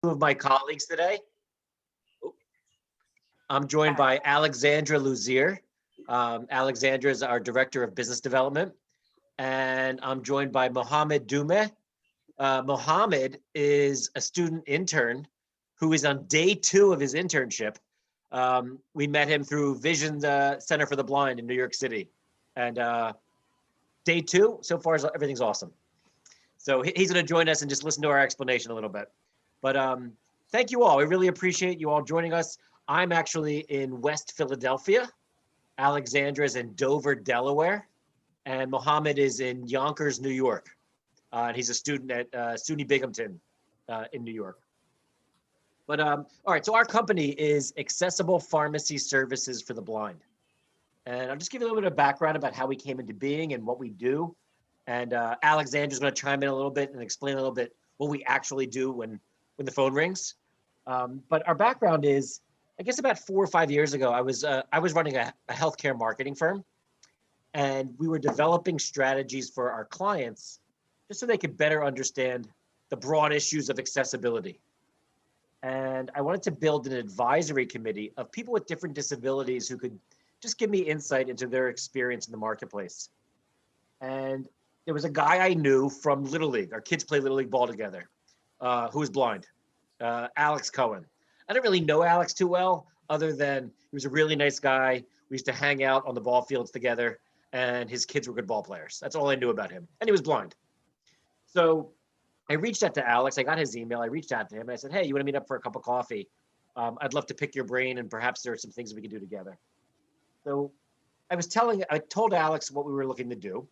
Of my colleagues today. I'm joined by Alexandra Luzier. Alexandra is our Director of Business Development. And I'm joined by Mohammed Dume. Mohammed is a student intern who is on day 2 of his internship. We met him through Vision Center for the Blind in New York City. And day 2, so far, everything's awesome. So he's going to join us and just listen to our explanation a little bit. But thank you all. We really appreciate you all joining us. I'm actually in West Philadelphia. Alexandra is in Dover, Delaware. And Mohammed is in Yonkers, New York. And he's a student at SUNY Binghamton in New York. But all right, so our company is Accessible Pharmacy Services for the Blind. And I'll just give you a little bit of background about how we came into being and what we do. And Alexandra's going to chime in a little bit and explain a little bit what we actually do when the phone rings. But our background is, I guess about 4 or 5 years ago, I was running a healthcare marketing firm, and we were developing strategies for our clients just so they could better understand the broad issues of accessibility. And I wanted to build an advisory committee of people with different disabilities who could just give me insight into their experience in the marketplace. And there was a guy I knew from Little League. Our kids play Little League ball together. Who was blind, Alex Cohen. I didn't really know Alex too well, other than he was a really nice guy. We used to hang out on the ball fields together, and his kids were good ball players. That's all I knew about him, and he was blind. So I reached out to Alex. I got his email. I reached out to him, and I said, hey, you want to meet up for a cup of coffee? I'd love to pick your brain, and perhaps there are some things we can do together. So I told Alex what we were looking to do,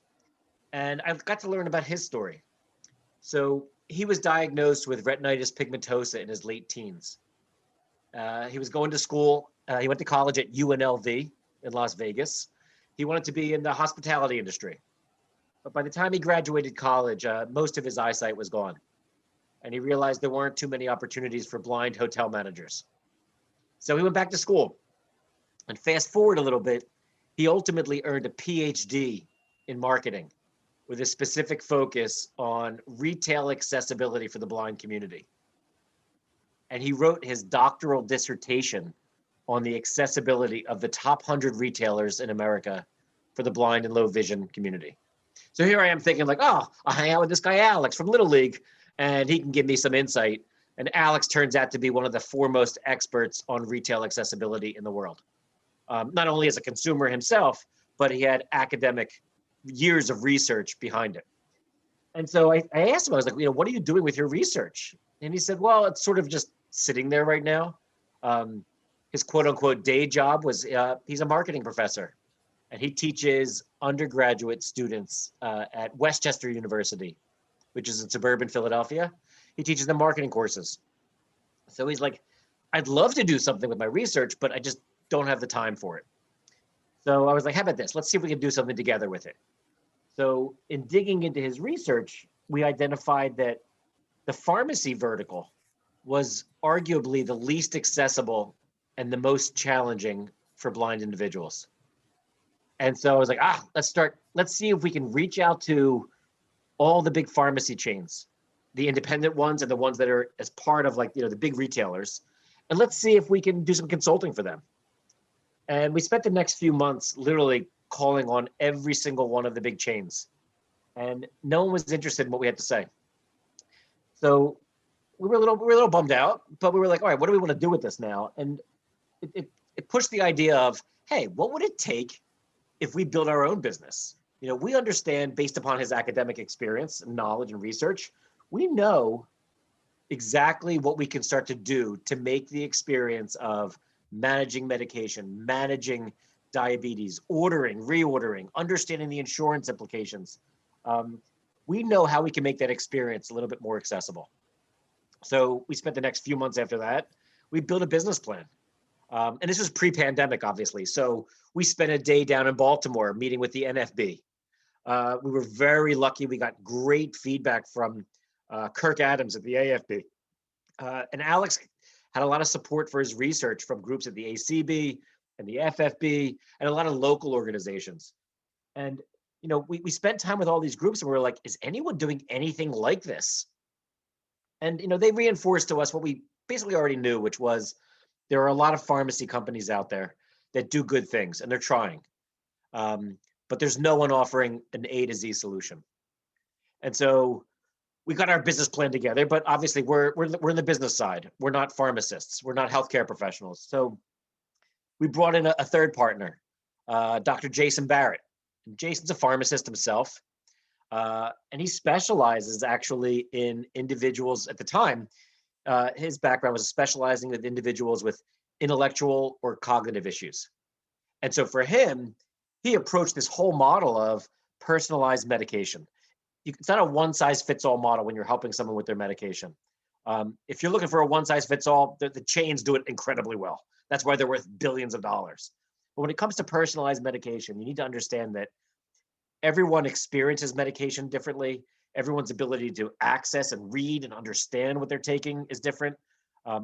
and I got to learn about his story. So he was diagnosed with retinitis pigmentosa in his late teens. He was going to school. He went to college at UNLV in Las Vegas. He wanted to be in the hospitality industry. But by the time he graduated college, most of his eyesight was gone. And he realized there weren't too many opportunities for blind hotel managers. So he went back to school. And fast forward a little bit, he ultimately earned a PhD in marketing, with a specific focus on retail accessibility for the blind community. And he wrote his doctoral dissertation on the accessibility of the top 100 retailers in America for the blind and low vision community. So here I am thinking like, oh, I'll hang out with this guy, Alex from Little League, and he can give me some insight. And Alex turns out to be one of the foremost experts on retail accessibility in the world. Not only as a consumer himself, but he had academic years of research behind it. And so I asked him, I was like, what are you doing with your research? And he said, well, it's sort of just sitting there right now. His quote unquote day job was, he's a marketing professor, and he teaches undergraduate students at Westchester University, which is in suburban Philadelphia. He teaches them marketing courses. So he's like, I'd love to do something with my research, but I just don't have the time for it. So I was like, how about this? Let's see if we can do something together with it. So in digging into his research, we identified that the pharmacy vertical was arguably the least accessible and the most challenging for blind individuals. And so I was like, let's see if we can reach out to all the big pharmacy chains, the independent ones and the ones that are as part of the big retailers. And let's see if we can do some consulting for them. And we spent the next few months literally calling on every single one of the big chains. And no one was interested in what we had to say. So we were a little bummed out, but we were like, all right, what do we want to do with this now? And it pushed the idea of, hey, what would it take if we build our own business? We understand, based upon his academic experience and knowledge and research, we know exactly what we can start to do to make the experience of managing medication, managing diabetes, ordering, reordering, understanding the insurance implications. We know how we can make that experience a little bit more accessible. So we spent the next few months after that, we built a business plan. And this was pre-pandemic, obviously. So we spent a day down in Baltimore meeting with the NFB. We were very lucky. We got great feedback from Kirk Adams at the AFB. And Alex had a lot of support for his research from groups at the ACB and the FFB and a lot of local organizations. And we spent time with all these groups, and we were like, is anyone doing anything like this? And, they reinforced to us what we basically already knew, which was there are a lot of pharmacy companies out there that do good things and they're trying. But there's no one offering an A to Z solution. And so we got our business plan together, but obviously we're in the business side. We're not pharmacists. We're not healthcare professionals. So we brought in a third partner, Dr. Jason Barrett. Jason's a pharmacist himself, and he specializes actually in individuals at the time. His background was specializing with individuals with intellectual or cognitive issues. And so for him, he approached this whole model of personalized medication. It's not a one size fits all model when you're helping someone with their medication. If you're looking for a one size fits all, the chains do it incredibly well. That's why they're worth billions of dollars. But when it comes to personalized medication, you need to understand that everyone experiences medication differently. Everyone's ability to access and read and understand what they're taking is different.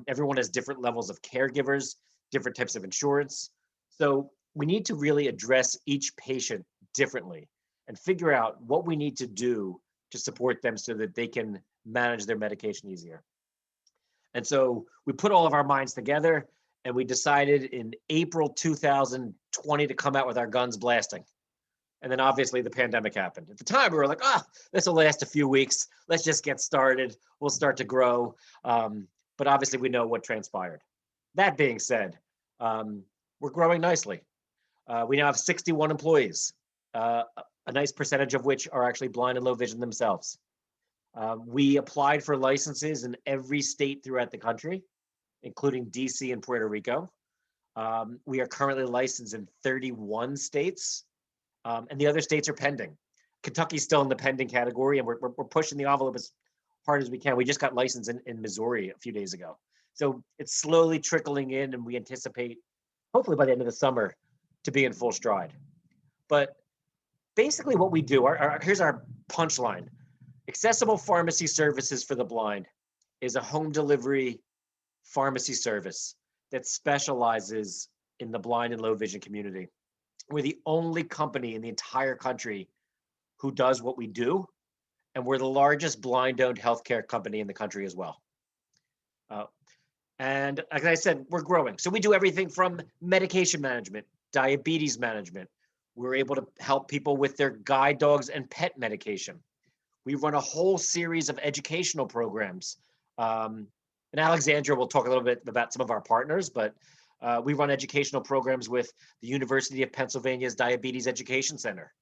Everyone has different levels of caregivers, different types of insurance. So we need to really address each patient differently and figure out what we need to do to support them so that they can manage their medication easier. And so we put all of our minds together and we decided in April 2020 to come out with our guns blasting. And then obviously the pandemic happened. At the time, we were like, this will last a few weeks. Let's just get started. We'll start to grow. But obviously we know what transpired. That being said, we're growing nicely. We now have 61 employees, a nice percentage of which are actually blind and low vision themselves. We applied for licenses in every state throughout the country, including DC and Puerto Rico. We are currently licensed in 31 states. And the other states are pending. Kentucky's still in the pending category, and we're pushing the envelope as hard as we can. We just got licensed in Missouri a few days ago. So it's slowly trickling in, and we anticipate, hopefully by the end of the summer, to be in full stride. But basically what we do, here's our punchline. Accessible Pharmacy Services for the Blind is a home delivery pharmacy service that specializes in the blind and low vision community. We're the only company in the entire country who does what we do, and we're the largest blind-owned healthcare company in the country as well. And like I said, we're growing. So we do everything from medication management, diabetes management. We're able to help people with their guide dogs and pet medication. We run a whole series of educational programs. And Alexandra will talk a little bit about some of our partners, but we run educational programs with the University of Pennsylvania's Diabetes Education Center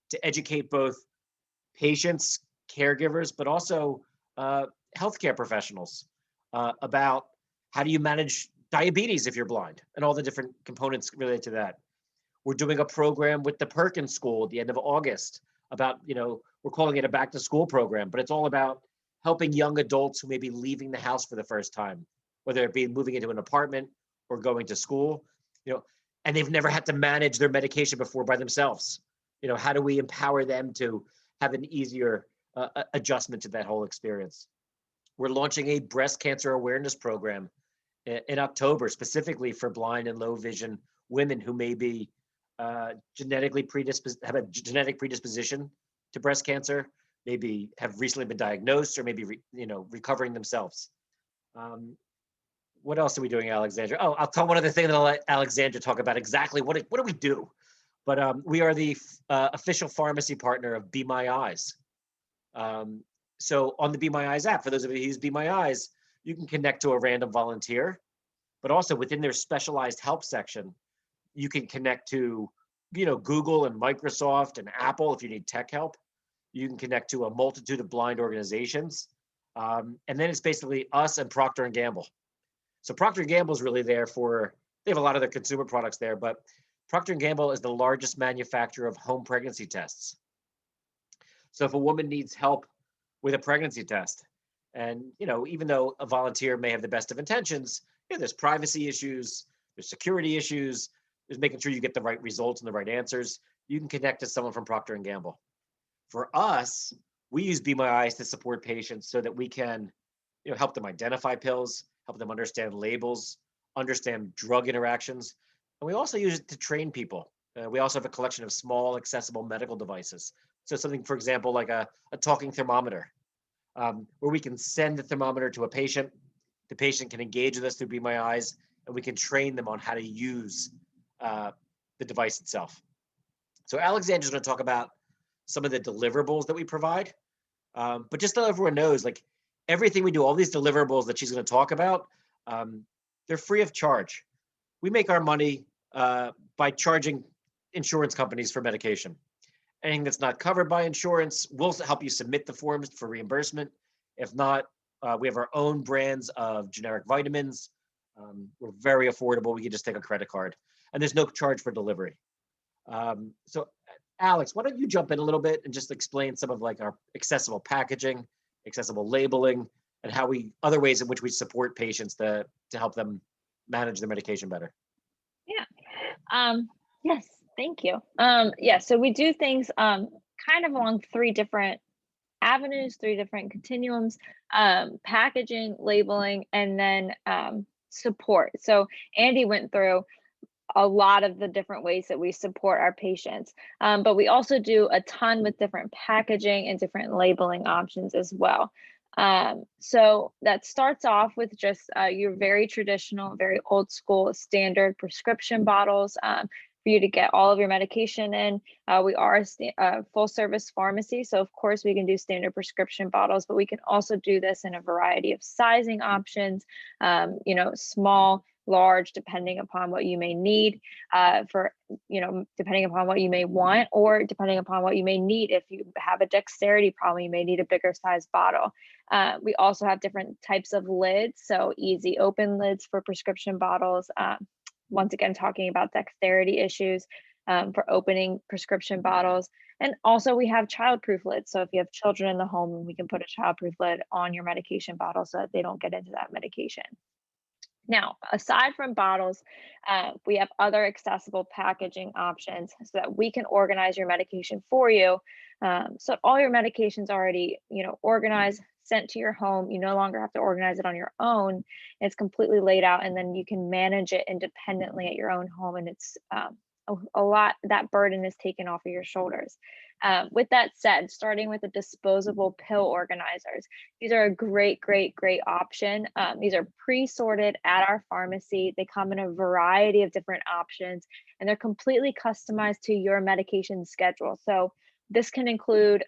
to educate both patients, caregivers, but also healthcare professionals about how do you manage diabetes if you're blind and all the different components related to that. We're doing a program with the Perkins School at the end of August about, we're calling it a back to school program, but it's all about helping young adults who may be leaving the house for the first time, whether it be moving into an apartment or going to school, and they've never had to manage their medication before by themselves. How do we empower them to have an easier adjustment to that whole experience? We're launching a breast cancer awareness program in October, specifically for blind and low vision women who may be have a genetic predisposition to breast cancer, maybe have recently been diagnosed, or maybe recovering themselves. What else are we doing, Alexandra? Oh, I'll tell one other thing, and I'll let Alexandra talk about exactly what do we do. But we are the official pharmacy partner of Be My Eyes. So on the Be My Eyes app, for those of you who use Be My Eyes, you can connect to a random volunteer, but also within their specialized help section, you can connect to, Google and Microsoft and Apple if you need tech help. You can connect to a multitude of blind organizations. And then it's basically us and Procter & Gamble. So Procter & Gamble is really there they have a lot of their consumer products there, but Procter & Gamble is the largest manufacturer of home pregnancy tests. So if a woman needs help with a pregnancy test, and, even though a volunteer may have the best of intentions, there's privacy issues, there's security issues, there's making sure you get the right results and the right answers. You can connect to someone from Procter & Gamble. For us, we use Be My Eyes to support patients so that we can, help them identify pills, help them understand labels, understand drug interactions. And we also use it to train people. We also have a collection of small, accessible medical devices. So something, for example, like a talking thermometer. where we can send the thermometer to a patient. The patient can engage with us through Be My Eyes, and we can train them on how to use the device itself. So Alexandra's going to talk about some of the deliverables that we provide. But just so everyone knows, like everything we do, all these deliverables that she's going to talk about, they're free of charge. We make our money by charging insurance companies for medication. Anything that's not covered by insurance, we'll help you submit the forms for reimbursement. If not, we have our own brands of generic vitamins. We're very affordable. We can just take a credit card, and there's no charge for delivery. So Alex, why don't you jump in a little bit and just explain some of like our accessible packaging, accessible labeling, and how other ways in which we support patients to help them manage their medication better. Yeah. Yes, thank you. Yeah, so we do things kind of along 3 different avenues, 3 different continuums, packaging, labeling, and then support. So Andy went through a lot of the different ways that we support our patients, but we also do a ton with different packaging and different labeling options as well. So that starts off with just your very traditional, very old school standard prescription bottles for you to get all of your medication in. We are a full service pharmacy, so of course we can do standard prescription bottles, but we can also do this in a variety of sizing options, small, large, depending upon what you may need, depending upon what you may want, or depending upon what you may need. If you have a dexterity problem, you may need a bigger size bottle. We also have different types of lids, so easy open lids for prescription bottles. Once again, talking about dexterity issues for opening prescription bottles. And also we have childproof lids. So if you have children in the home, we can put a childproof lid on your medication bottle so that they don't get into that medication. Now, aside from bottles, we have other accessible packaging options so that we can organize your medication for you. So all your medication's already, organized, sent to your home. You no longer have to organize it on your own. It's completely laid out, and then you can manage it independently at your own home. And it's a lot, that burden is taken off of your shoulders. With that said, starting with the disposable pill organizers, these are a great option. These are pre-sorted at our pharmacy. They come in a variety of different options, and they're completely customized to your medication schedule. So this can include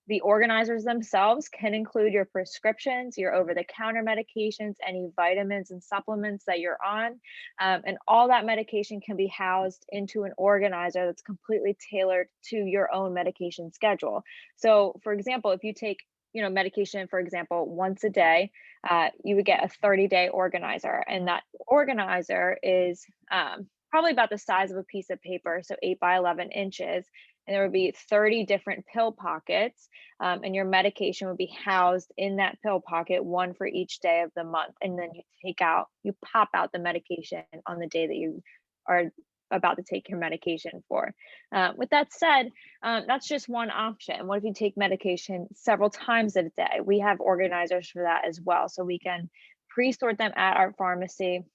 the organizers themselves, can include your prescriptions, your over-the-counter medications, any vitamins and supplements that you're on, and all that medication can be housed into an organizer that's completely tailored to your own medication schedule. So, for example, if you take medication, for example, once a day, you would get a 30-day organizer, and that organizer is probably about the size of a piece of paper, so 8 by 11 inches. And there would be 30 different pill pockets, and your medication would be housed in that pill pocket, one for each day of the month. And then you pop out the medication on the day that you are about to take your medication for. With that said, that's just one option. What if you take medication several times a day? We have organizers for that as well. So we can pre-sort them at our pharmacy.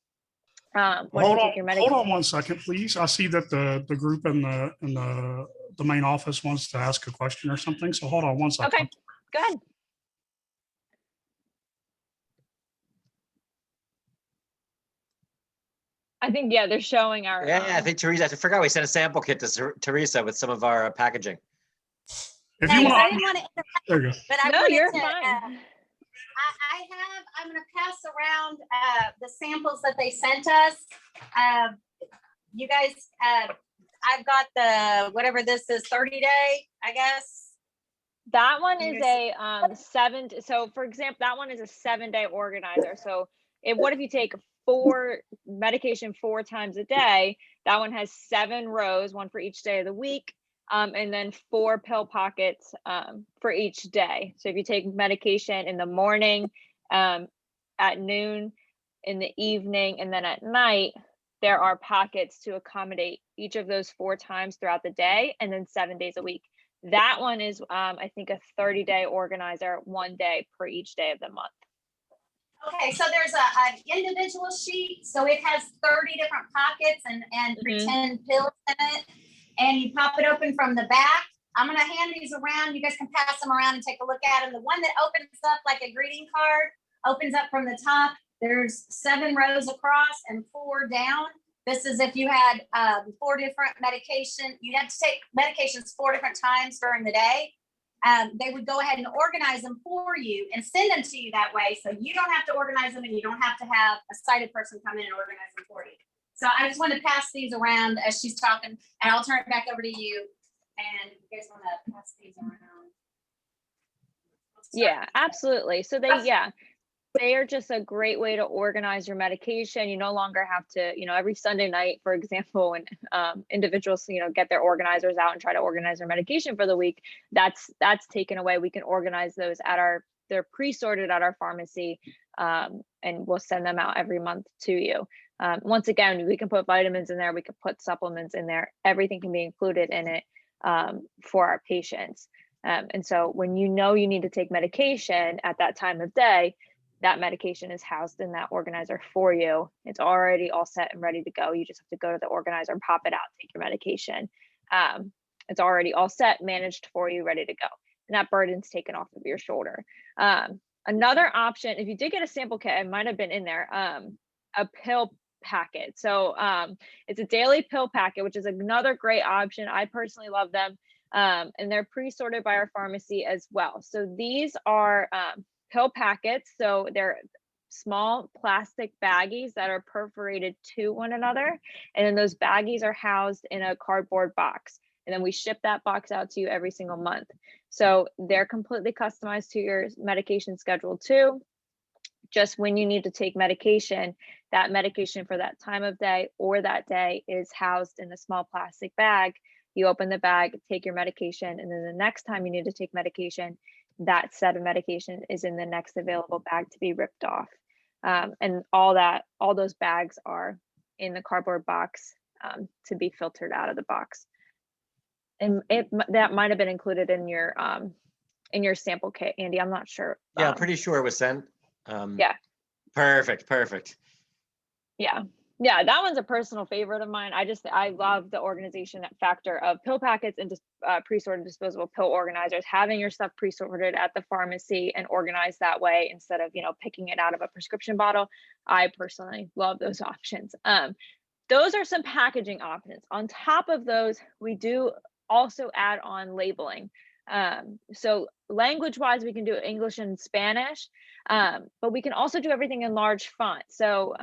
Hold on 1 second, please. I see that the group in the main office wants to ask a question or something. So hold on 1 second. Okay, go ahead. I think, they're showing our. I think Theresa, I forgot we sent a sample kit to Theresa with some of our packaging. If Thanks. you want I didn't want to interrupt, there you go. but You're fine. I'm going to pass around the samples that they sent us. You guys, I've got the, whatever this is, 30-day, I guess. That one is a 7. So for example, that one is a 7-day organizer. So what if you take 4 medication 4 times a day? That one has 7 rows, one for each day of the week. And then 4 pill pockets for each day. So if you take medication in the morning, at noon, in the evening, and then at night, there are pockets to accommodate each of those 4 times throughout the day, and then 7 days a week. That one is, I think, a 30-day organizer, 1 day per each day of the month. Okay, so there's an individual sheet. So it has 30 different pockets and pretend pills in it. And you pop it open from the back, I'm going to hand these around. You guys can pass them around and take a look at them. The one that opens up like a greeting card opens up from the top. There's 7 rows across and 4 down. This is if you had 4 different medication. You had to take medications 4 different times during the day. They would go ahead and organize them for you and send them to you that way. So you don't have to organize them and you don't have to have a sighted person come in and organize them for you. So I just want to pass these around as she's talking, and I'll turn it back over to you. And you guys want to pass these around? Yeah, absolutely. So they are just a great way to organize your medication. You no longer have to, every Sunday night, for example, when individuals, get their organizers out and try to organize their medication for the week, that's taken away. We can organize those they're pre-sorted at our pharmacy, and we'll send them out every month to you. Once again, we can put vitamins in there, we can put supplements in there, everything can be included in it for our patients. And so when you need to take medication at that time of day, that medication is housed in that organizer for you. It's already all set and ready to go. You just have to go to the organizer, pop it out, take your medication. It's already all set, managed for you, ready to go. And that burden's taken off of your shoulder. Another option, if you did get a sample kit, it might have been in there, a pill packet. So it's a daily pill packet, which is another great option. I personally love them. And they're pre-sorted by our pharmacy as well. So these are pill packets. So they're small plastic baggies that are perforated to one another. And then those baggies are housed in a cardboard box. And then we ship that box out to you every single month. So they're completely customized to your medication schedule too. Just when you need to take medication, that medication for that time of day or that day is housed in a small plastic bag. You open the bag, take your medication, and then the next time you need to take medication, that set of medication is in the next available bag to be ripped off. And all those bags are in the cardboard box to be filtered out of the box. And that might have been included in your sample kit, Andy. I'm not sure. Yeah, I'm pretty sure it was sent. Yeah. Perfect. Yeah, that one's a personal favorite of mine. I love the organization factor of pill packets and just pre-sorted disposable pill organizers, having your stuff pre-sorted at the pharmacy and organized that way instead of, picking it out of a prescription bottle. I personally love those options. Those are some packaging options. On top of those, we do also add on labeling. So language-wise, we can do English and Spanish, but we can also do everything in large font. So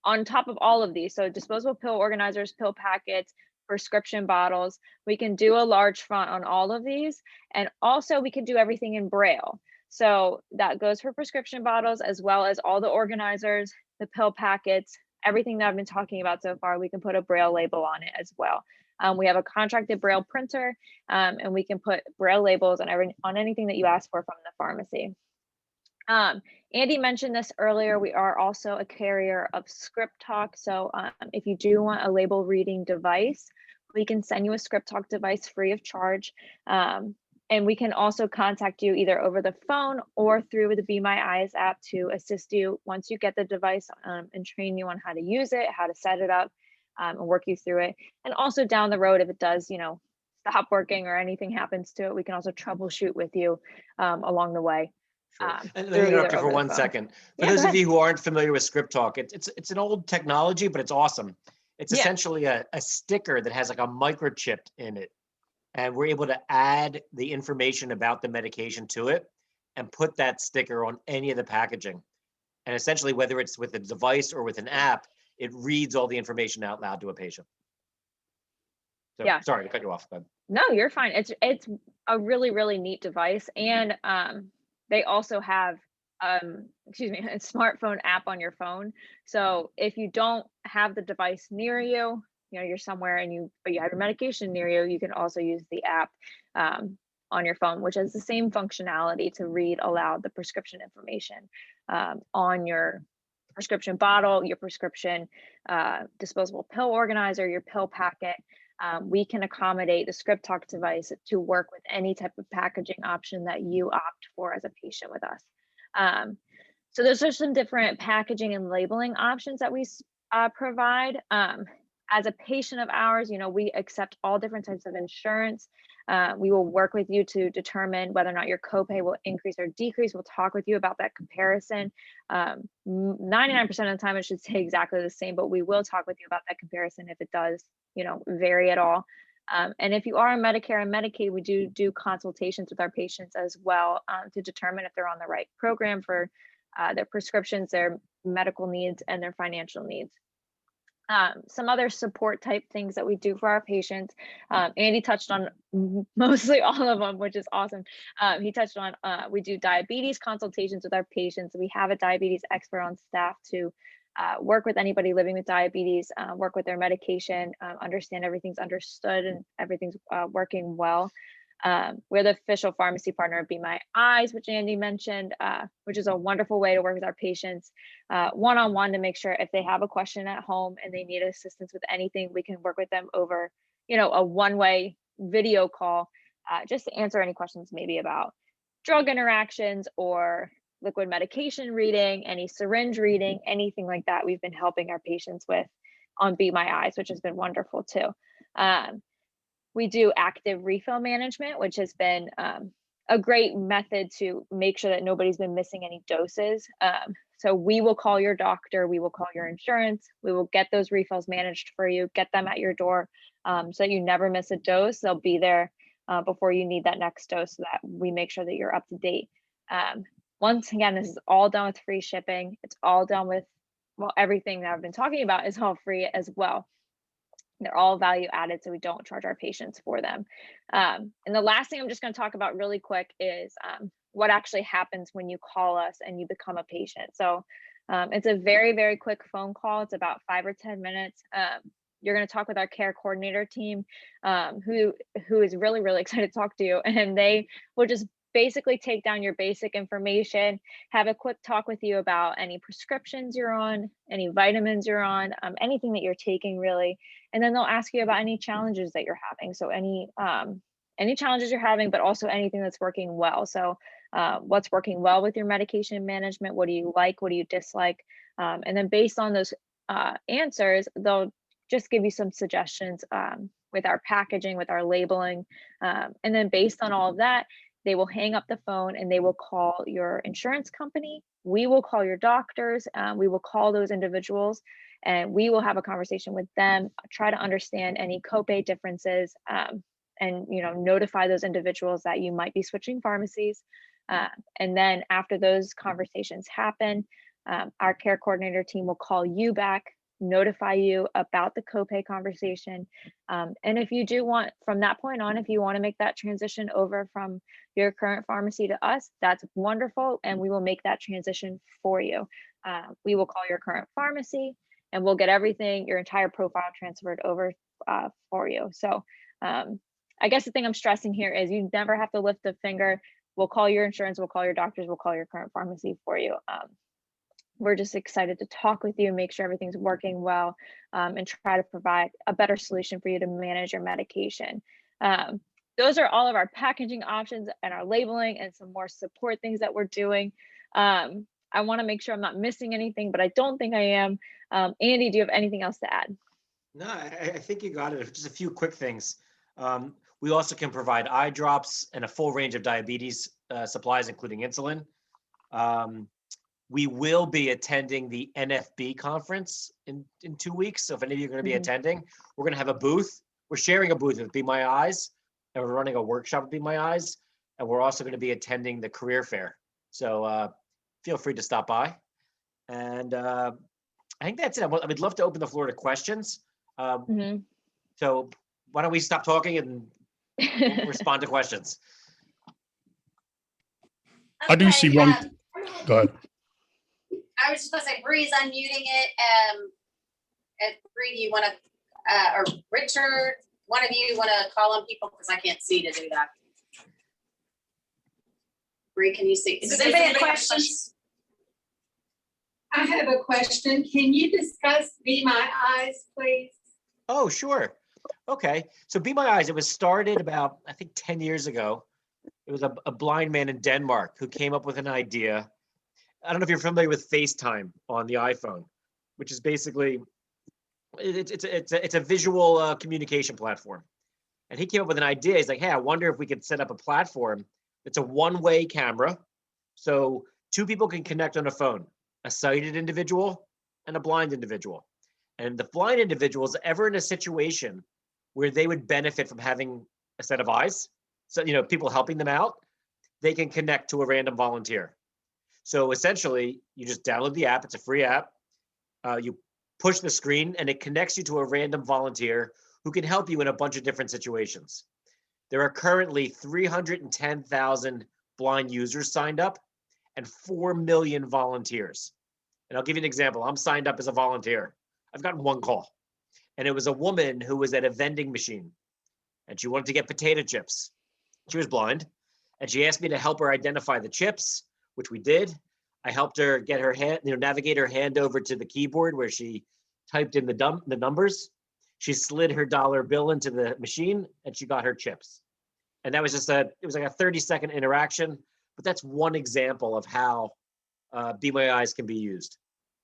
on top of all of these, so disposable pill organizers, pill packets, prescription bottles, we can do a large font on all of these. And also we can do everything in Braille. So that goes for prescription bottles as well as all the organizers, the pill packets, everything that I've been talking about so far, we can put a Braille label on it as well. We have a contracted Braille printer, and we can put Braille labels on anything that you ask for from the pharmacy. Andy mentioned this earlier. We are also a carrier of Script Talk. So if you do want a label reading device, we can send you a Script Talk device free of charge. And we can also contact you either over the phone or through the Be My Eyes app to assist you once you get the device and train you on how to use it, how to set it up, and work you through it. And also down the road, if it does, stop working or anything happens to it, we can also troubleshoot with you along the way. Sure. And let me interrupt you for 1 second. For those of you who aren't familiar with Script Talk, it's an old technology, but it's awesome. It's essentially a sticker that has like a microchip in it. And we're able to add the information about the medication to it and put that sticker on any of the packaging. And essentially, whether it's with a device or with an app, it reads all the information out loud to a patient. So, sorry to cut you off. But no, you're fine. It's a really, really neat device. And they also have, a smartphone app on your phone. So if you don't have the device near you, you're somewhere and but you have your medication near you, you can also use the app on your phone, which has the same functionality to read aloud the prescription information on your prescription bottle, your prescription disposable pill organizer, your pill packet. We can accommodate the Script Talk device to work with any type of packaging option that you opt for as a patient with us. So those are some different packaging and labeling options that we provide. as a patient of ours, we accept all different types of insurance. We will work with you to determine whether or not your copay will increase or decrease. We'll talk with you about that comparison. 99% of the time, it should stay exactly the same, but we will talk with you about that comparison if it does, vary at all. And if you are on Medicare and Medicaid, we do consultations with our patients as well to determine if they're on the right program for their prescriptions, their medical needs, and their financial needs. Some other support type things that we do for our patients. Andy touched on mostly all of them, which is awesome. He touched on, we do diabetes consultations with our patients. We have a diabetes expert on staff to work with anybody living with diabetes, work with their medication, understand everything's understood and everything's working well. We're the official pharmacy partner of Be My Eyes, which Andy mentioned, which is a wonderful way to work with our patients one-on-one to make sure if they have a question at home and they need assistance with anything, we can work with them over, a one-way video call just to answer any questions maybe about drug interactions or liquid medication reading, any syringe reading, anything like that. We've been helping our patients with on Be My Eyes, which has been wonderful too. We do active refill management, which has been a great method to make sure that nobody's been missing any doses. So we will call your doctor, we will call your insurance, we will get those refills managed for you, get them at your door so that you never miss a dose. They'll be there before you need that next dose so that we make sure that you're up to date. Once again, this is all done with free shipping. It's all done with, everything that I've been talking about is all free as well. They're all value added, so we don't charge our patients for them. And the last thing I'm just going to talk about really quick is what actually happens when you call us and you become a patient. So it's a very, very quick phone call. It's about 5 or 10 minutes. You're going to talk with our care coordinator team, who is really, really excited to talk to you, and they will just basically take down your basic information, have a quick talk with you about any prescriptions you're on, any vitamins you're on, anything that you're taking really. And then they'll ask you about any challenges that you're having. So any challenges you're having, but also anything that's working well. So what's working well with your medication management? What do you like? What do you dislike? And then based on those answers, they'll just give you some suggestions with our packaging, with our labeling. And then based on all of that, they will hang up the phone and they will call your insurance company. We will call your doctors. We will call those individuals and we will have a conversation with them, try to understand any copay differences, and notify those individuals that you might be switching pharmacies. And then after those conversations happen, our care coordinator team will call you back, notify you about the copay conversation. And if you do want, from that point on, if you want to make that transition over from your current pharmacy to us, that's wonderful. And we will make that transition for you. We will call your current pharmacy and we'll get everything, your entire profile transferred over for you. So I guess the thing I'm stressing here is you never have to lift a finger. We'll call your insurance, we'll call your doctors, we'll call your current pharmacy for you. We're just excited to talk with you, make sure everything's working well, and try to provide a better solution for you to manage your medication. Those are all of our packaging options and our labeling and some more support things that we're doing. I want to make sure I'm not missing anything, but I don't think I am. Andy, do you have anything else to add? No, I think you got it. Just a few quick things. We also can provide eye drops and a full range of diabetes supplies, including insulin. We will be attending the NFB conference in 2 weeks. So if any of you are going to be attending, we're going to have a booth. We're sharing a booth with Be My Eyes, and we're running a workshop with Be My Eyes. And we're also going to be attending the career fair. So feel free to stop by. And I think that's it. I would love to open the floor to questions. So why don't we stop talking and we'll respond to questions? I do see one. Go ahead. I was just gonna say, Bree's unmuting it. Bree, do you want to, or Richard, one of you want to call on people because I can't see to do that. Bree, can you see? Does anybody have questions? I have a question. Can you discuss Be My Eyes, please? Oh, sure. Okay. So Be My Eyes, it was started about, I think 10 years ago. It was a blind man in Denmark who came up with an idea. I don't know if you're familiar with FaceTime on the iPhone, which is basically It's a visual communication platform. And he came up with an idea. He's like, hey, I wonder if we could set up a platform that's a one-way camera. So two people can connect on a phone, a sighted individual and a blind individual. And the blind individual is ever in a situation where they would benefit from having a set of eyes. So, people helping them out, they can connect to a random volunteer. So essentially, you just download the app. It's a free app. You push the screen and it connects you to a random volunteer who can help you in a bunch of different situations. There are currently 310,000 blind users signed up and 4 million volunteers. And I'll give you an example. I'm signed up as a volunteer. I've gotten one call, and it was a woman who was at a vending machine and she wanted to get potato chips. She was blind, and she asked me to help her identify the chips, which we did. I helped her get her hand, navigate her hand over to the keyboard where she typed in the numbers. She slid her dollar bill into the machine and she got her chips. And that was it was like a 30-second interaction, but that's one example of how Be My Eyes can be used.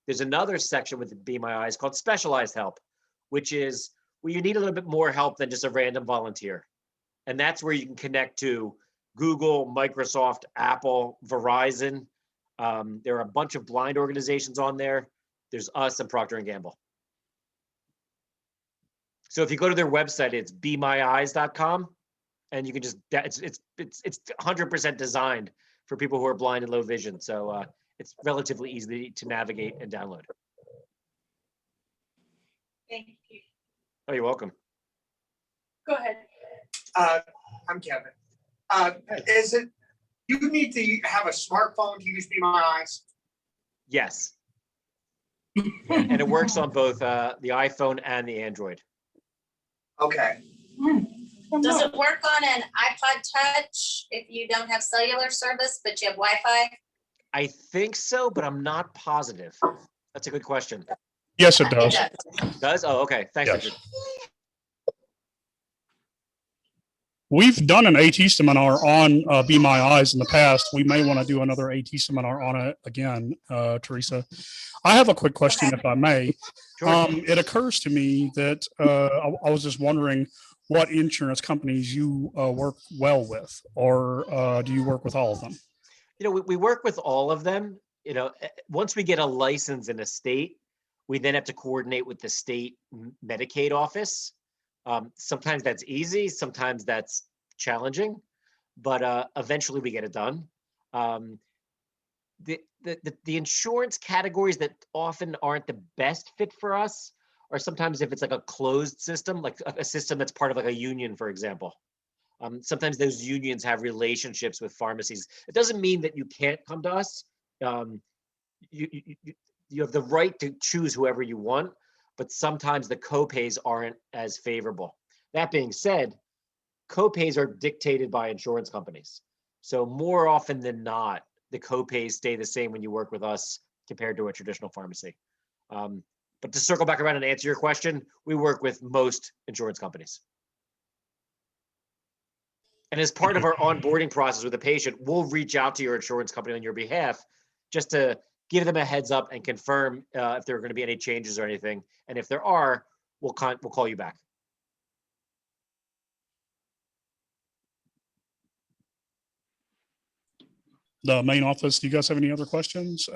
There's another section with Be My Eyes called specialized help, which is where you need a little bit more help than just a random volunteer. And that's where you can connect to Google, Microsoft, Apple, Verizon. There are a bunch of blind organizations on there. There's us and Procter & Gamble. So if you go to their website, it's bemyeyes.com, and you can just, it's 100% designed for people who are blind and low vision. So it's relatively easy to navigate and download. Thank you. Oh, you're welcome. Go ahead. I'm Kevin. Is it, you need to have a smartphone to use Be My Eyes? Yes. And it works on both the iPhone and the Android. Okay. Does it work on an iPod Touch if you don't have cellular service, but you have Wi-Fi? I think so, but I'm not positive. That's a good question. Yes, it does. Does? Oh, okay. Thanks. Yes. Richard. We've done an AT seminar on Be My Eyes in the past. We may want to do another AT seminar on it again, Theresa. I have a quick question, if I may. Sure. It occurs to me that I was just wondering what insurance companies you work well with, or do you work with all of them? We work with all of them. Once we get a license in a state, we then have to coordinate with the state Medicaid office. Sometimes that's easy, sometimes that's challenging, but eventually we get it done. The insurance categories that often aren't the best fit for us are sometimes if it's like a closed system, like a system that's part of like a union, for example. Sometimes those unions have relationships with pharmacies. It doesn't mean that you can't come to us. You have the right to choose whoever you want, but sometimes the copays aren't as favorable. That being said, copays are dictated by insurance companies. So more often than not, the copays stay the same when you work with us compared to a traditional pharmacy. But to circle back around and answer your question, we work with most insurance companies. And as part of our onboarding process with a patient, we'll reach out to your insurance company on your behalf just to give them a heads up and confirm if there are going to be any changes or anything. And if there are, we'll call you back. The main office, do you guys have any other questions?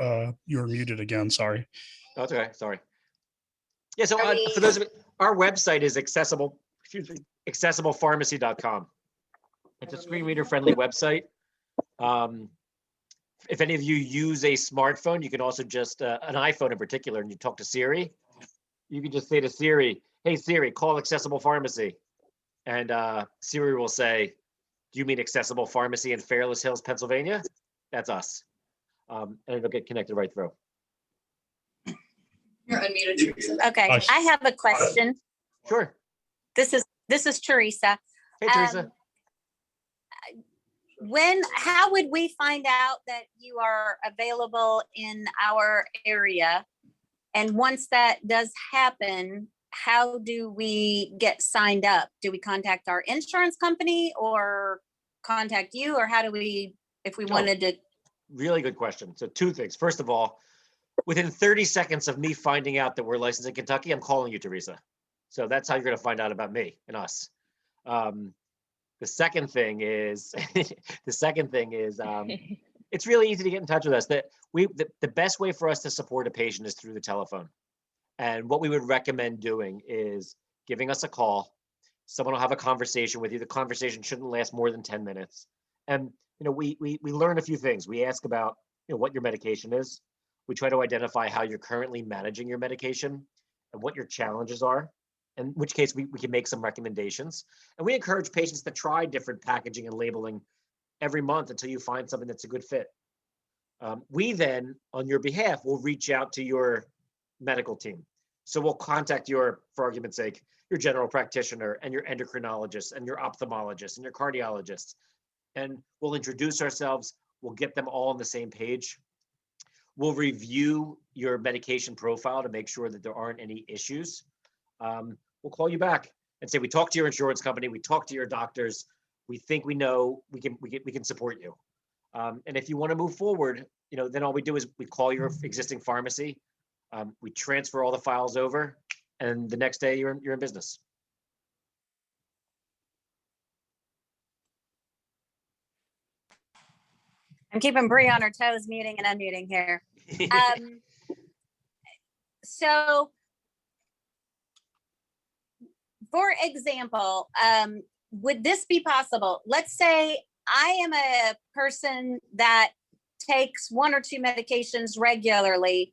You're muted again, sorry. Oh, that's okay, sorry. Yeah, so for those of you, our website is accessiblepharmacy.com. It's a screen reader friendly website. If any of you use a smartphone, you can also just, an iPhone in particular, and you talk to Siri, you can just say to Siri, hey Siri, call Accessible Pharmacy. And Siri will say, do you mean Accessible Pharmacy in Fairless Hills, Pennsylvania? That's us. And it'll get connected right through. You're unmuted. Okay, Nice. I have a question. Sure. This is Theresa. Hey, Theresa. How would we find out that you are available in our area? And once that does happen, how do we get signed up? Do we contact our insurance company or contact you, or how do we, if we wanted to? Really good question. So two things. First of all, within 30 seconds of me finding out that we're licensed in Kentucky, I'm calling you, Theresa. So that's how you're going to find out about me and us. The second thing is, it's really easy to get in touch with us. The best way for us to support a patient is through the telephone. And what we would recommend doing is giving us a call. Someone will have a conversation with you. The conversation shouldn't last more than 10 minutes. And, we learn a few things. We ask about, what your medication is. We try to identify how you're currently managing your medication and what your challenges are, in which case we can make some recommendations. And we encourage patients to try different packaging and labeling every month until you find something that's a good fit. We then, on your behalf, will reach out to your medical team. So we'll contact for argument's sake, your general practitioner and your endocrinologist and your ophthalmologist and your cardiologist. And we'll introduce ourselves. We'll get them all on the same page. We'll review your medication profile to make sure that there aren't any issues. We'll call you back and say, we talked to your insurance company, we talked to your doctors, we think we know we can support you. And if you want to move forward, then all we do is we call your existing pharmacy, we transfer all the files over, and the next day you're in business. I'm keeping Bree on her toes, muting and unmuting here. So, for example, would this be possible? Let's say I am a person that takes 1 or 2 medications regularly,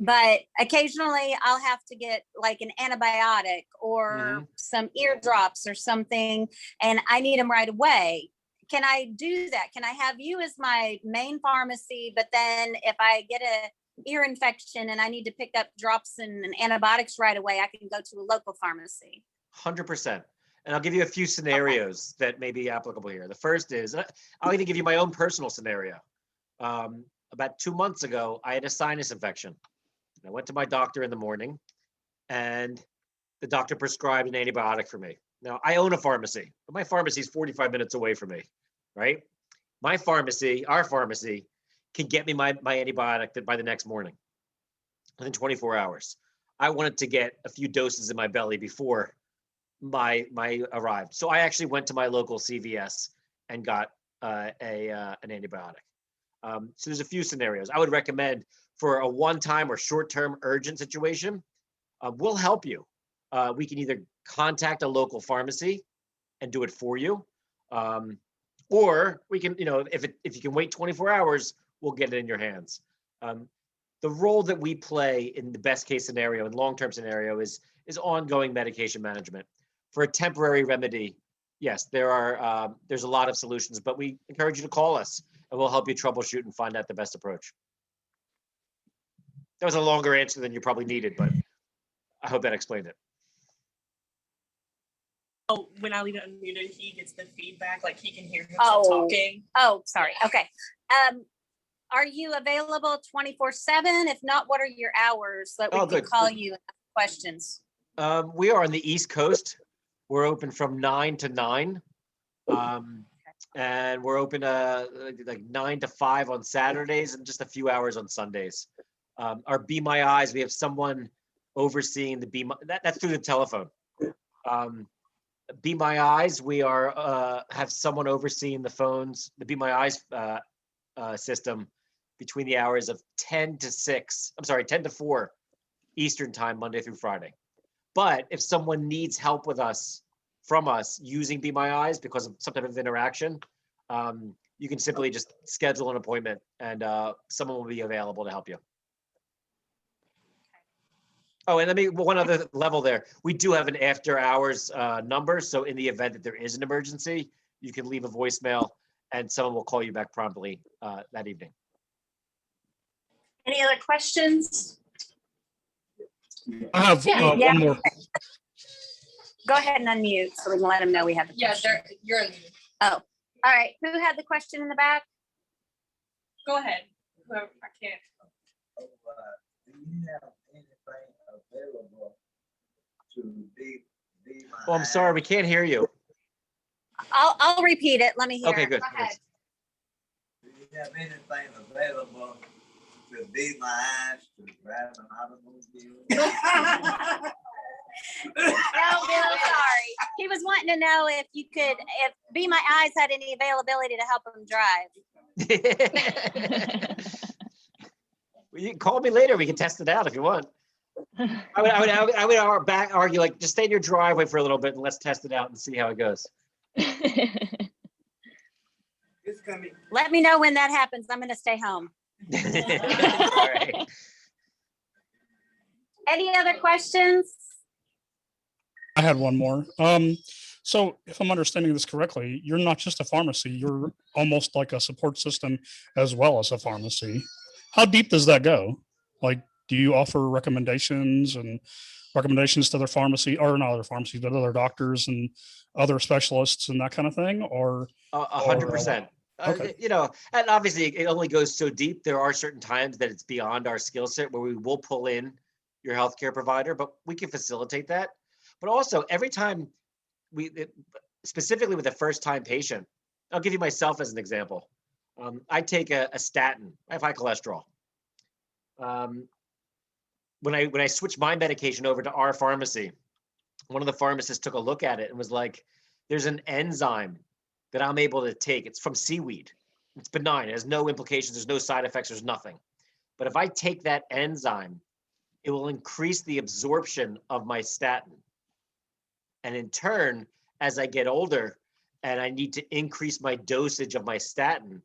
but occasionally I'll have to get like an antibiotic or some ear drops or something, and I need them right away. Can I do that? Can I have you as my main pharmacy, but then if I get a ear infection and I need to pick up drops and antibiotics right away, I can go to a local pharmacy? 100%. And I'll give you a few scenarios that may be applicable here. The first is, I'll even give you my own personal scenario. About 2 months ago, I had a sinus infection. I went to my doctor in the morning, and the doctor prescribed an antibiotic for me. Now, I own a pharmacy, but my pharmacy is 45 minutes away from me, right? My pharmacy, our pharmacy, can get me my antibiotic by the next morning, within 24 hours. I wanted to get a few doses in my belly before my arrived. So I actually went to my local CVS and got an antibiotic. So there's a few scenarios. I would recommend for a one-time or short-term urgent situation, we'll help you. We can either contact a local pharmacy and do it for you, or we can, if you can wait 24 hours, we'll get it in your hands. The role that we play in the best case scenario and long-term scenario is ongoing medication management. For a temporary remedy, yes, there's a lot of solutions, but we encourage you to call us and we'll help you troubleshoot and find out the best approach. That was a longer answer than you probably needed, but I hope that explained it. Oh, when I leave it unmuted, he gets the feedback, like he can hear himself talking. Oh, sorry. Okay. Are you available 24/7? If not, what are your hours so that we can call you and ask questions? We are on the East Coast. We're open from 9 to 9. And we're open like 9 to 5 on Saturdays and just a few hours on Sundays. Our Be My Eyes, we have someone overseeing the that's through the telephone. Be My Eyes, we have someone overseeing the phones, the Be My Eyes system between the hours of 10 to 4 Eastern time, Monday through Friday. But if someone needs help from us using Be My Eyes because of some type of interaction, you can simply just schedule an appointment and someone will be available to help you. Oh, and one other level there. We do have an after hours number. So in the event that there is an emergency, you can leave a voicemail and someone will call you back promptly that evening. Any other questions? I have one more. Go ahead and unmute so we can let them know we have the question. You're unmuted. Oh, all right. Who had the question in the back? Go ahead. Whoever, I can't. Do you have anything available to be my Oh, I'm sorry, we can't hear you. I'll repeat it. Let me hear. Okay, good. Go ahead. Do you have anything available to be my eyes to drive an automobile? No, Bill, sorry. He was wanting to know if Be My Eyes had any availability to help him drive. Well, you can call me later. We can test it out if you want. I would argue, like, just stay in your driveway for a little bit and let's test it out and see how it goes. It's coming. Let me know when that happens. I'm going to stay home. All right. Any other questions? I had one more. So if I'm understanding this correctly, you're not just a pharmacy, you're almost like a support system as well as a pharmacy. How deep does that go? Like, do you offer recommendations to other pharmacy, or not other pharmacies, but other doctors and other specialists and that kind of thing? Or 100%. Okay. You know, and obviously it only goes so deep. There are certain times that it's beyond our skill set where we will pull in your healthcare provider, but we can facilitate that. But also every time specifically with a first-time patient, I'll give you myself as an example. I take a statin. I have high cholesterol. When I switched my medication over to our pharmacy, one of the pharmacists took a look at it and was like, there's an enzyme that I'm able to take. It's from seaweed. It's benign. It has no implications. There's no side effects. There's nothing. But if I take that enzyme, it will increase the absorption of my statin. And in turn, as I get older and I need to increase my dosage of my statin,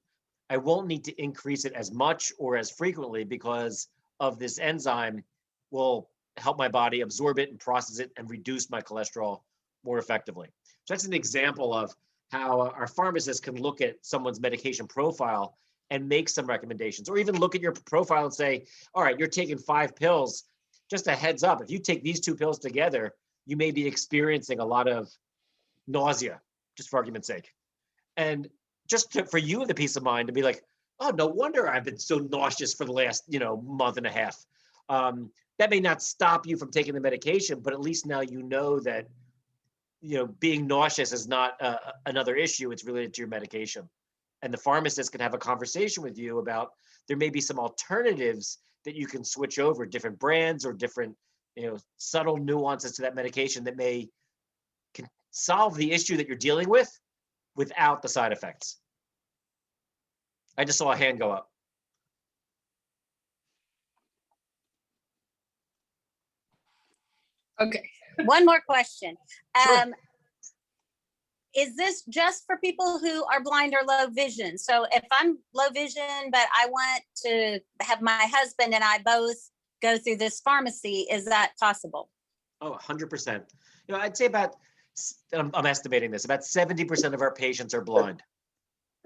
I won't need to increase it as much or as frequently because of this enzyme will help my body absorb it and process it and reduce my cholesterol more effectively. So that's an example of how our pharmacist can look at someone's medication profile and make some recommendations, or even look at your profile and say, all right, you're taking 5 pills. Just a heads up, if you take these 2 pills together, you may be experiencing a lot of nausea, just for argument's sake. And for you, the peace of mind to be like, oh, no wonder I've been so nauseous for the last, month and a half. That may not stop you from taking the medication, but at least now you know that, being nauseous is not another issue. It's related to your medication. And the pharmacist can have a conversation with you about there may be some alternatives that you can switch over, different brands or different, subtle nuances to that medication that can solve the issue that you're dealing with without the side effects. I just saw a hand go up. Okay. One more question. Sure. Is this just for people who are blind or low vision? So if I'm low vision, but I want to have my husband and I both go through this pharmacy, is that possible? Oh, 100%. I'd say I'm estimating this, about 70% of our patients are blind.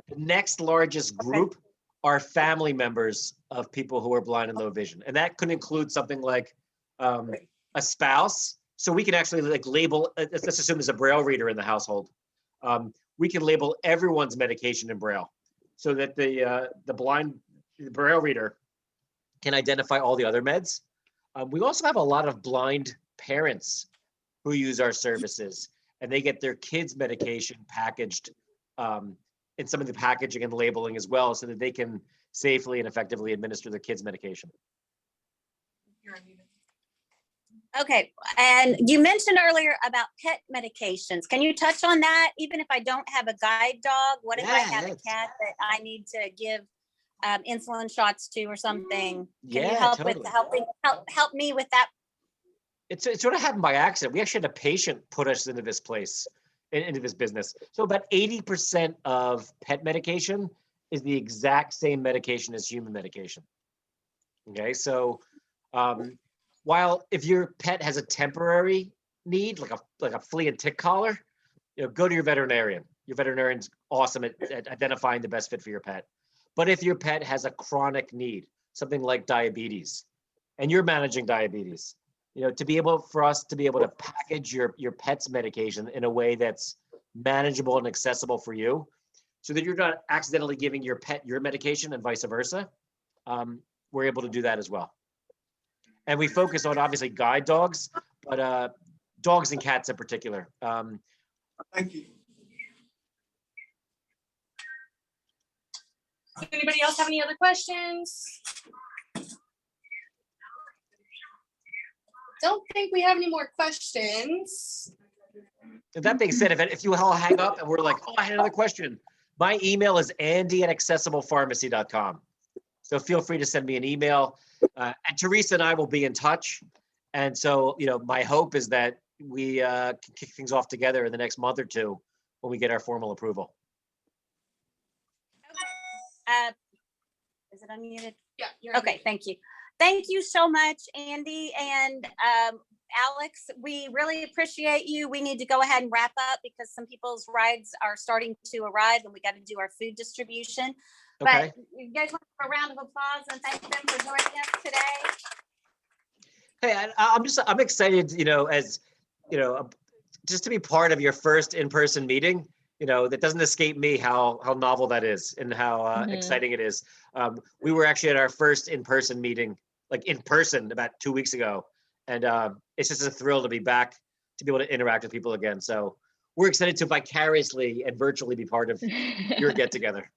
The next largest group are family members of people who are blind and low vision. And that could include something like a spouse. So we can actually label, let's assume there's a Braille reader in the household. We can label everyone's medication in Braille so that the Braille reader can identify all the other meds. We also have a lot of blind parents who use our services, and they get their kids' medication packaged in some of the packaging and labeling as well, so that they can safely and effectively administer their kids' medication. Okay, and you mentioned earlier about pet medications. Can you touch on that? Even if I don't have a guide dog, what if I have a cat that I need to give insulin shots to or something? Can you help totally. help me with that? It sort of happened by accident. We actually had a patient put us into this place, into this business. So about 80% of pet medication is the exact same medication as human medication. Okay, so while if your pet has a temporary need, like a flea and tick collar, go to your veterinarian. Your veterinarian's awesome at identifying the best fit for your pet. But if your pet has a chronic need, something like diabetes, and you're managing diabetes, for us to be able to package your pet's medication in a way that's manageable and accessible for you, so that you're not accidentally giving your pet your medication and vice versa, we're able to do that as well. And we focus on obviously guide dogs, but dogs and cats in particular. Thank you. Does anybody else have any other questions? don't think we have any more questions. With that being said, if you all hang up and we're like, oh, I had another question, my email is andy@accessiblepharmacy.com. So feel free to send me an email. And Theresa and I will be in touch. And so, my hope is that we can kick things off together in the next month or two when we get our formal approval. Okay. Is it unmuted? Yeah. You're Okay, thank you. Thank you so much, Andy and Alex. We really appreciate you. We need to go ahead and wrap up because some people's rides are starting to arrive and we got to do our food distribution. Okay. But you guys want a round of applause and thank them for joining us today. Hey, I'm excited, just to be part of your first in-person meeting. That doesn't escape me how novel that is and how exciting it is. We were actually at our first in-person meeting, like in person, about 2 weeks ago. And it's just a thrill to be back, to be able to interact with people again. So we're excited to vicariously and virtually be part of your get-together.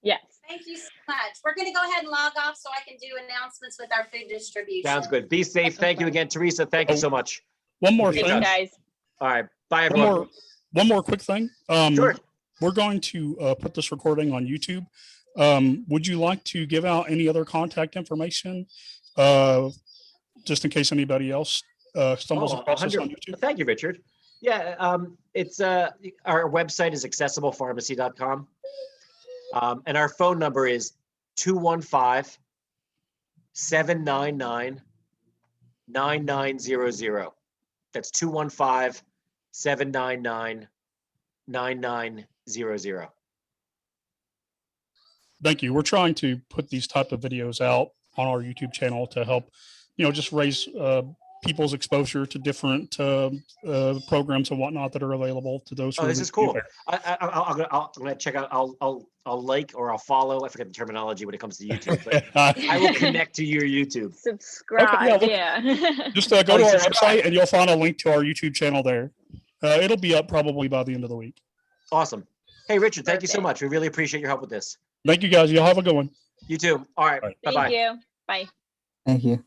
Yes. Thank you so much. We're going to go ahead and log off so I can do announcements with our food distribution. Sounds good. Be safe. Thank you again, Theresa. Thank you so much. One more Thanks, thing. Guys. All right. Bye, everyone. One more quick thing. Sure. We're going to put this recording on YouTube. Would you like to give out any other contact information, just in case anybody else stumbles across this on YouTube? Thank you, Richard. Yeah, it's our website is accessiblepharmacy.com. And our phone number is 215-799-9900. That's 215-799-9900. Thank you. We're trying to put these type of videos out on our YouTube channel to help, just raise people's exposure to different programs and whatnot that are available to those. Oh, this is cool. I'm gonna check out. I'll like or I'll follow. I forget the terminology when it comes to YouTube, but I will connect to your YouTube. Subscribe. Okay, yeah. Just go to our website and you'll find a link to our YouTube channel there. It'll be up probably by the end of the week. Awesome. Hey, Richard, thank you so much. We really appreciate your help with this. Thank you, guys. Y'all have a good one. You too. All right. Bye-bye. Thank you. Bye. Thank you.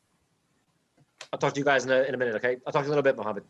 I'll talk to you guys in a minute, okay? I'll talk to you in a little bit, Mohammed.